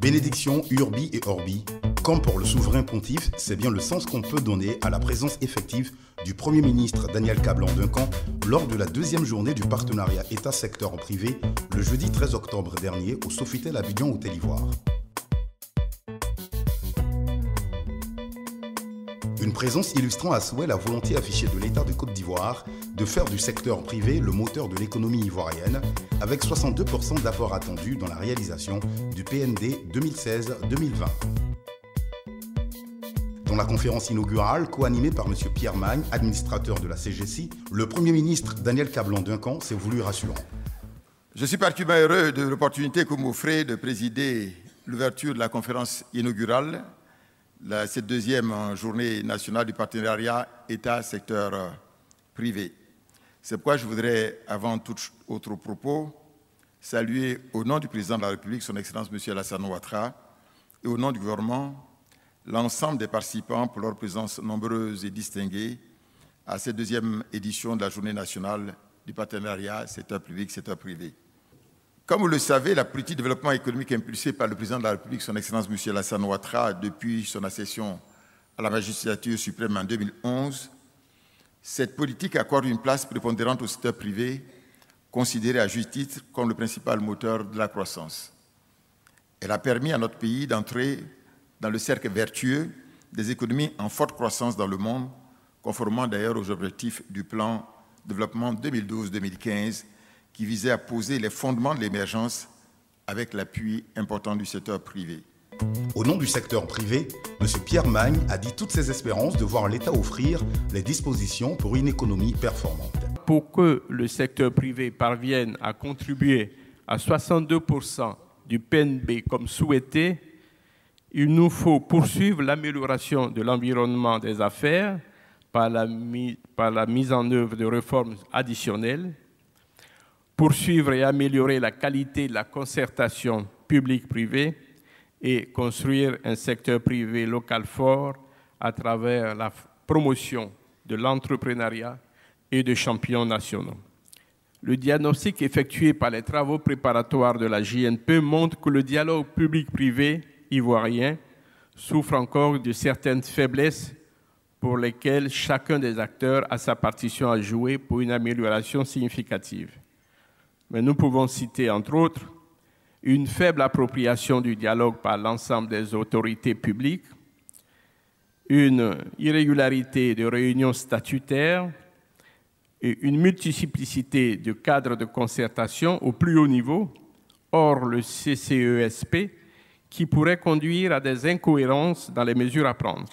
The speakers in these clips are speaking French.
Bénédiction, urbi et orbi, comme pour le souverain pontife, c'est bien le sens qu'on peut donner à la présence effective du Premier ministre Daniel Kablan-Duncan lors de la deuxième journée du partenariat État-secteur en privé le jeudi 13 octobre dernier au Sofitel Abidjan Hôtel Ivoire. Une présence illustrant à souhait la volonté affichée de l'État de Côte d'Ivoire de faire du secteur privé le moteur de l'économie ivoirienne, avec 62% d'apport attendu dans la réalisation du PND 2016-2020. Dans la conférence inaugurale, co-animée par M. Pierre Magne, administrateur de la CGC, le Premier ministre Daniel Kablan-Duncan s'est voulu rassurant. Je suis particulièrement heureux de l'opportunité que vous m'offrez de présider l'ouverture de la conférence inaugurale, cette deuxième journée nationale du partenariat État-secteur privé. C'est pourquoi je voudrais, avant tout autre propos, saluer au nom du président de la République, son Excellence M. Alassane Ouattara, et au nom du gouvernement, l'ensemble des participants pour leur présence nombreuse et distinguée à cette deuxième édition de la journée nationale du partenariat secteur public, secteur privé. Comme vous le savez, la politique de développement économique impulsée par le président de la République, son Excellence M. Alassane Ouattara, depuis son accession à la magistrature suprême en 2011, cette politique accorde une place prépondérante au secteur privé, considéré à juste titre comme le principal moteur de la croissance. Elle a permis à notre pays d'entrer dans le cercle vertueux des économies en forte croissance dans le monde, conformément d'ailleurs aux objectifs du plan de développement 2012-2015, qui visait à poser les fondements de l'émergence avec l'appui important du secteur privé. Au nom du secteur privé, M. Pierre Magne a dit toutes ses espérances de voir l'État offrir les dispositions pour une économie performante. Pour que le secteur privé parvienne à contribuer à 62% du PNB comme souhaité, il nous faut poursuivre l'amélioration de l'environnement des affaires par la mise en œuvre de réformes additionnelles, poursuivre et améliorer la qualité de la concertation publique-privée et construire un secteur privé local fort à travers la promotion de l'entrepreneuriat et de champions nationaux. Le diagnostic effectué par les travaux préparatoires de la JNP montre que le dialogue public-privé ivoirien souffre encore de certaines faiblesses pour lesquelles chacun des acteurs a sa partition à jouer pour une amélioration significative. Mais nous pouvons citer, entre autres, une faible appropriation du dialogue par l'ensemble des autorités publiques, une irrégularité de réunions statutaires et une multiplicité de cadres de concertation au plus haut niveau, hors le CCESP, qui pourrait conduire à des incohérences dans les mesures à prendre.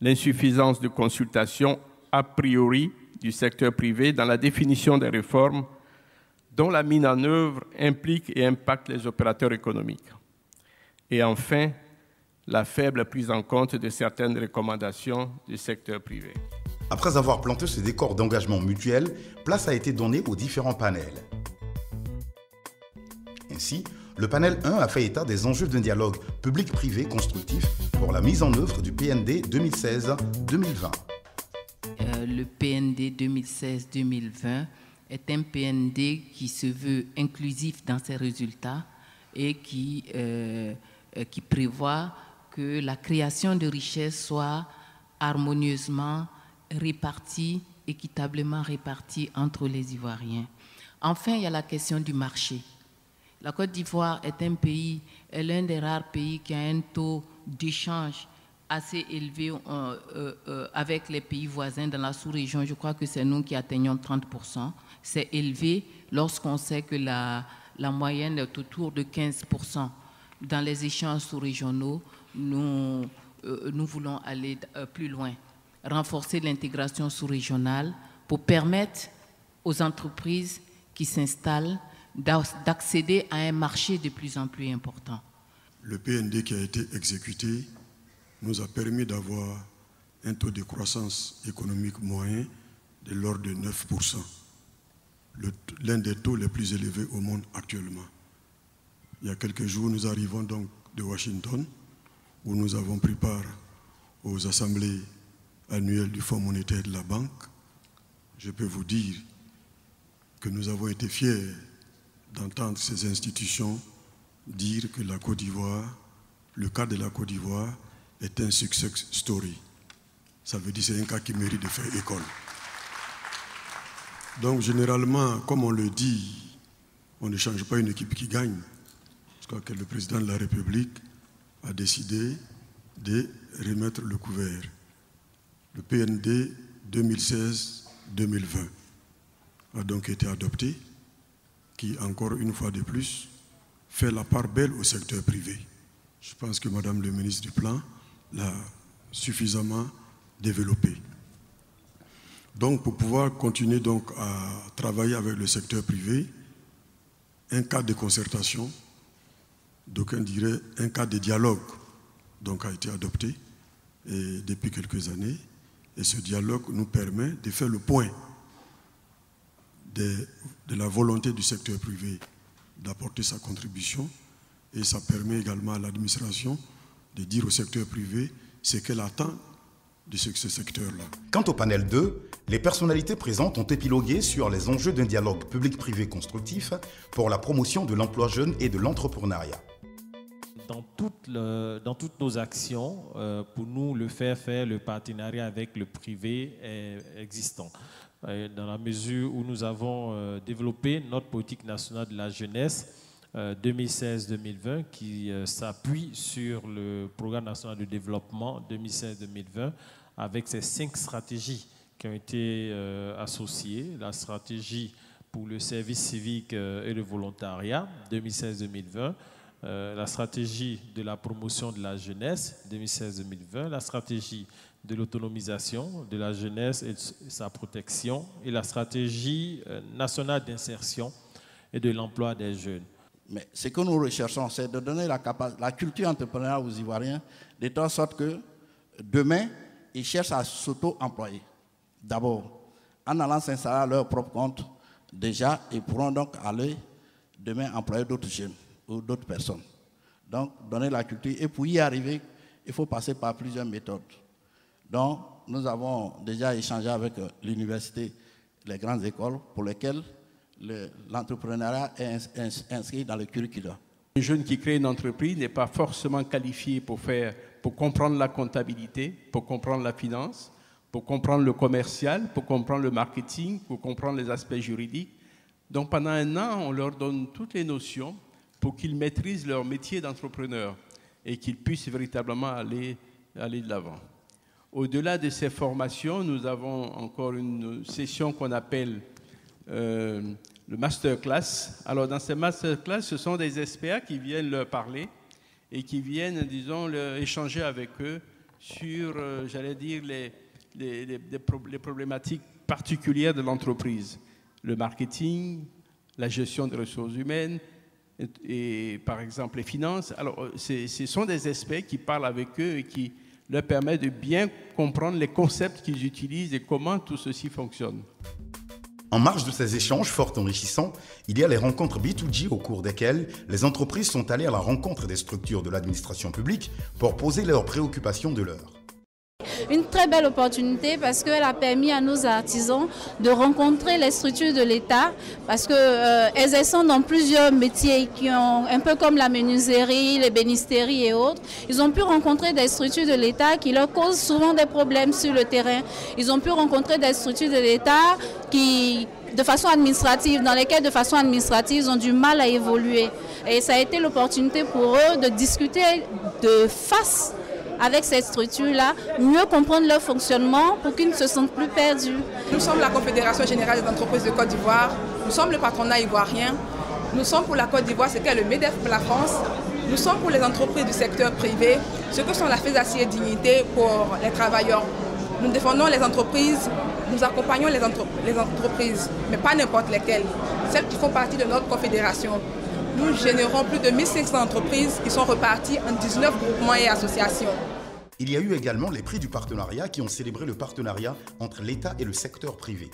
L'insuffisance de consultation a priori du secteur privé dans la définition des réformes dont la mise en œuvre implique et impacte les opérateurs économiques. Et enfin, la faible prise en compte de certaines recommandations du secteur privé. Après avoir planté ce décor d'engagement mutuel, place a été donnée aux différents panels. Ainsi, le panel 1 a fait état des enjeux d'un dialogue public-privé constructif pour la mise en œuvre du PND 2016-2020. Le PND 2016-2020 est un PND qui se veut inclusif dans ses résultats et qui prévoit que la création de richesses soit harmonieusement répartie, équitablement répartie entre les Ivoiriens. Enfin, il y a la question du marché. La Côte d'Ivoire est l'un des rares pays qui a un taux d'échange assez élevé avec les pays voisins dans la sous-région. Je crois que c'est nous qui atteignons 30%. C'est élevé lorsqu'on sait que la moyenne est autour de 15%. Dans les échanges sous-régionaux, nous voulons aller plus loin, renforcer l'intégration sous-régionale pour permettre aux entreprises qui s'installent d'accéder à un marché de plus en plus important. Le PND qui a été exécuté nous a permis d'avoir un taux de croissance économique moyen de l'ordre de 9%, l'un des taux les plus élevés au monde actuellement. Il y a quelques jours, nous arrivons donc de Washington, où nous avons pris part aux assemblées annuelles du Fonds monétaire de la Banque. Je peux vous dire que nous avons été fiers d'entendre ces institutions dire que la Côte d'Ivoire, le cas de la Côte d'Ivoire est un success story. Ça veut dire que c'est un cas qui mérite de faire école. Donc généralement, comme on le dit, on ne change pas une équipe qui gagne. Je crois que le président de la République a décidé de remettre le couvert. Le PND 2016-2020 a donc été adopté, qui, encore une fois de plus, fait la part belle au secteur privé. Je pense que Madame le ministre du Plan l'a suffisamment développé. Donc, pour pouvoir continuer donc à travailler avec le secteur privé, un cadre de concertation, d'aucuns diraient un cadre de dialogue, donc a été adopté depuis quelques années. Et ce dialogue nous permet de faire le point de la volonté du secteur privé d'apporter sa contribution, et ça permet également à l'administration de dire au secteur privé ce qu'elle attend de ce secteur-là. Quant au panel 2, les personnalités présentes ont épilogué sur les enjeux d'un dialogue public-privé constructif pour la promotion de l'emploi jeune et de l'entrepreneuriat. Dans toutes nos actions, pour nous, le faire le partenariat avec le privé est existant. Dans la mesure où nous avons développé notre politique nationale de la jeunesse 2016-2020 qui s'appuie sur le programme national de développement 2016-2020 avec ces 5 stratégies qui ont été associées. La stratégie pour le service civique et le volontariat 2016-2020, la stratégie de la promotion de la jeunesse 2016-2020, la stratégie de l'autonomisation de la jeunesse et sa protection, et la stratégie nationale d'insertion et de l'emploi des jeunes. Mais ce que nous recherchons, c'est de donner la culture entrepreneuriale aux Ivoiriens, de telle sorte que demain, ils cherchent à s'auto-employer. D'abord, en allant s'installer à leur propre compte, déjà, ils pourront donc aller demain employer d'autres jeunes ou d'autres personnes. Donc, donner la culture. Et pour y arriver, il faut passer par plusieurs méthodes. Donc, nous avons déjà échangé avec l'université, les grandes écoles, pour lesquelles l'entrepreneuriat est inscrit dans le curriculum. Un jeune qui crée une entreprise n'est pas forcément qualifié pour comprendre la comptabilité, pour comprendre la finance, pour comprendre le commercial, pour comprendre le marketing, pour comprendre les aspects juridiques. Donc pendant un an, on leur donne toutes les notions pour qu'ils maîtrisent leur métier d'entrepreneur et qu'ils puissent véritablement aller de l'avant. Au-delà de ces formations, nous avons encore une session qu'on appelle le masterclass. Alors dans ces masterclass, ce sont des experts qui viennent leur parler et qui viennent, disons, échanger avec eux sur, j'allais dire, les problématiques particulières de l'entreprise. Le marketing, la gestion des ressources humaines et par exemple les finances. Alors ce sont des experts qui parlent avec eux et qui leur permettent de bien comprendre les concepts qu'ils utilisent et comment tout ceci fonctionne. En marge de ces échanges fort enrichissants, il y a les rencontres B2G au cours desquelles les entreprises sont allées à la rencontre des structures de l'administration publique pour poser leurs préoccupations de l'heure. Une très belle opportunité parce qu'elle a permis à nos artisans de rencontrer les structures de l'État parce qu'exerçant dans plusieurs métiers qui ont un peu comme la menuiserie, l'ébénisterie et autres, ils ont pu rencontrer des structures de l'État qui leur causent souvent des problèmes sur le terrain. Ils ont pu rencontrer des structures de l'État de façon administrative, dans lesquelles de façon administrative, ils ont du mal à évoluer. Et ça a été l'opportunité pour eux de discuter de face avec cette structure-là, mieux comprendre leur fonctionnement pour qu'ils ne se sentent plus perdus. Nous sommes la Confédération Générale des Entreprises de Côte d'Ivoire, nous sommes le patronat ivoirien, nous sommes pour la Côte d'Ivoire ce qu'est le MEDEF pour la France, nous sommes pour les entreprises du secteur privé, ce que sont la FESACI et Dignité pour les travailleurs. Nous défendons les entreprises, nous accompagnons les entreprises, mais pas n'importe lesquelles, celles qui font partie de notre confédération. Nous générons plus de 1500 entreprises qui sont reparties en 19 groupements et associations. Il y a eu également les prix du partenariat qui ont célébré le partenariat entre l'État et le secteur privé.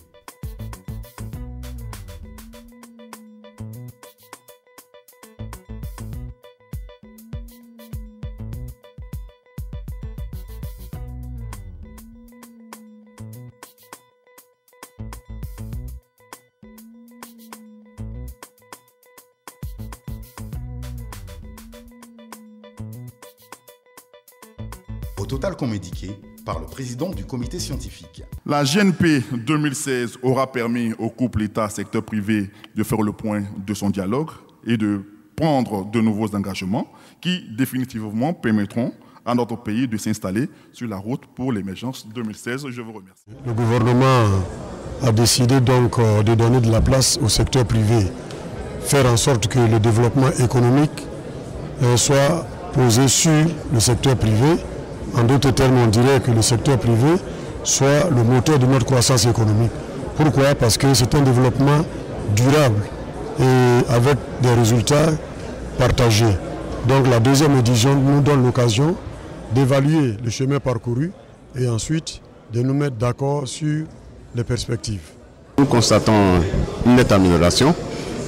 chiffres total comme indiqué par le président du comité scientifique. La GNP 2016 aura permis au couple État-secteur privé de faire le point de son dialogue et de prendre de nouveaux engagements qui définitivement permettront à notre pays de s'installer sur la route pour l'émergence 2016. Je vous remercie. Le gouvernement a décidé donc de donner de la place au secteur privé, faire en sorte que le développement économique soit posé sur le secteur privé. En d'autres termes, on dirait que le secteur privé soit le moteur de notre croissance économique. Pourquoi? Parce que c'est un développement durable et avec des résultats partagés. Donc la deuxième édition nous donne l'occasion d'évaluer le chemin parcouru et ensuite de nous mettre d'accord sur les perspectives. Nous constatons une nette amélioration.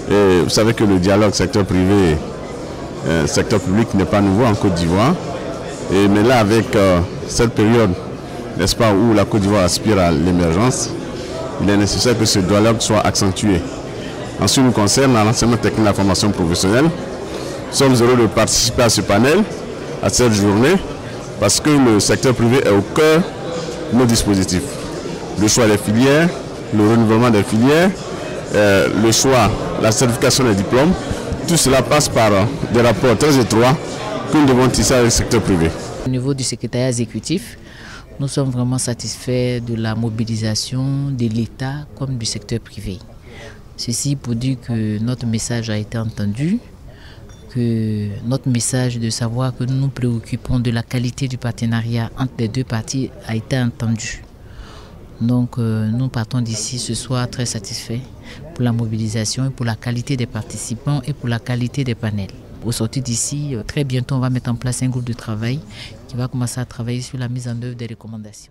Et vous savez que le dialogue secteur privé, secteur public n'est pas nouveau en Côte d'Ivoire. Mais là, avec cette période, n'est-ce pas, où la Côte d'Ivoire aspire à l'émergence, il est nécessaire que ce dialogue soit accentué. En ce qui nous concerne, à l'enseignement technique de la formation professionnelle, nous sommes heureux de participer à ce panel, à cette journée, parce que le secteur privé est au cœur de nos dispositifs. Le choix des filières, le renouvellement des filières, le choix, la certification des diplômes, tout cela passe par des rapports très étroits que nous devons tisser avec le secteur privé. Au niveau du secrétariat exécutif, nous sommes vraiment satisfaits de la mobilisation de l'État comme du secteur privé. Ceci pour dire que notre message a été entendu, que notre message de savoir que nous nous préoccupons de la qualité du partenariat entre les deux parties a été entendu. Donc nous partons d'ici ce soir très satisfaits pour la mobilisation, pour la qualité des participants et pour la qualité des panels. Au sortir d'ici, très bientôt on va mettre en place un groupe de travail qui va commencer à travailler sur la mise en œuvre des recommandations.